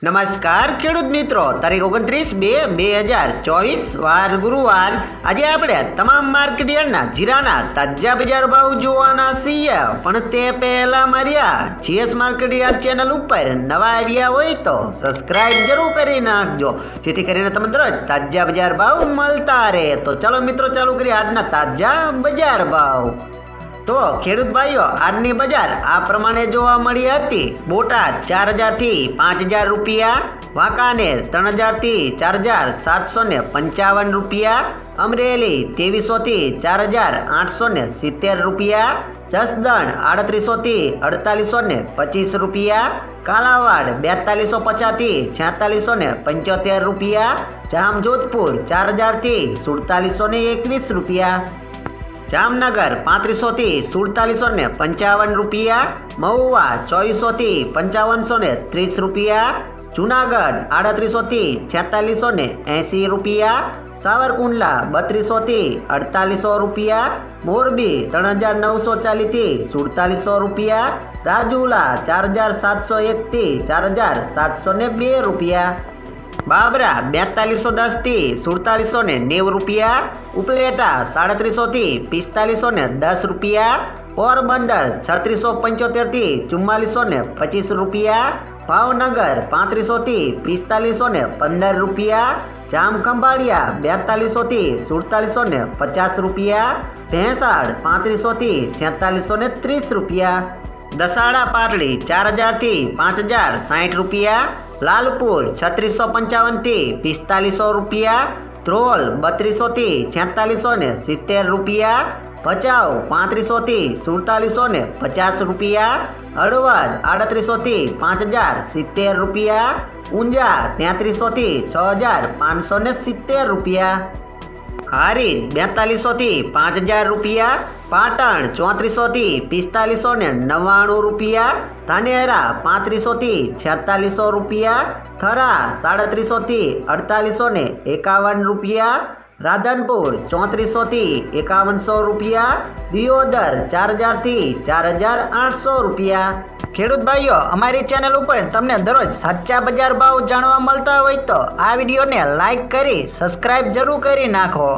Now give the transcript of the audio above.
નમસ્કાર ખેડૂત મિત્રો, તારીખ 29/2/2024 વાર ગુરુવાર। આજે આપણે તમામ માર્કેટ યાર્ડના જીરાના તાજા બજાર ભાવ જોવાના છીએ, પણ તે પહેલા મારી જીએસ માર્કેટ યાર્ડ ચેનલ ઉપર નવા આવ્યા હોય તો સબસ્ક્રાઇબ જરૂર કરી નાખજો, જેથી કરીને તમને દરરોજ તાજા બજાર ભાવ મળતા રહે। તો ચાલો મિત્રો, ચાલુ કરીએ આજના તાજા બજાર ભાવ। તો ખેડૂત ભાઈઓ, આજની બજાર આ પ્રમાણે જોવા મળી હતી। બોટાદ 4000 થી 5000 રૂપિયા, વાંકાનેર 3000 થી 4755 રૂપિયા, અમરેલી 2300 થી 4870 રૂપિયા, જસદણ 3800 થી 4825 રૂપિયા, કાલાવાડ 4250 થી 4675 રૂપિયા, જામજોધપુર 4000 થી 4721 રૂપિયા, જામનગર 3500 થી 4755 રૂપિયા, મહુવા 2400 થી 5530 રૂપિયા, જુનાગઢ 3800 થી 4680 રૂપિયા, સાવરકુંડલા 3200 થી 4800 રૂપિયા, મોરબી 3940 થી 4700 રૂપિયા, રાજુલા 4701 થી 4702 રૂપિયા, બાબરા 4210 થી 4790 રૂપિયા, ઉપલેટા 3700 થી 4510 રૂપિયા, પોરબંદર 3675 થી 4425 રૂપિયા, ભાવનગર 3500 થી 4515 રૂપિયા, જામખંભાળિયા 4200 થી 4750 રૂપિયા, ભેંસાડ 3500 થી 4630 રૂપિયા, દસાડા પાટડી 4000 થી 5060 રૂપિયા, લાલપુર 3655 થી 4500 રૂપિયા, ધ્રોલ 3200 થી 4670 રૂપિયા, ભચાઉ 3500 થી 4750 રૂપિયા, હળવદ 3800 થી 5070 રૂપિયા, ઊંઝા 3300 થી 6570 રૂપિયા, હારીજ 4200 થી 5000 રૂપિયા, પાટણ 3400 થી 4599 રૂપિયા, ધાનેરા 3500 થી 4600 રૂપિયા, થરા 3700 થી 4851 રૂપિયા, રાધનપુર 3400 થી 5100 રૂપિયા, દિયોદર 4000 થી 4800 રૂપિયા। ખેડૂત ભાઈઓ, અમારી ચેનલ ઉપર તમને દરરોજ સાચા બજાર ભાવ જાણવા મળતા હોય તો આ વિડીયોને લાઈક કરી સબસ્ક્રાઇબ જરૂર કરી નાખો।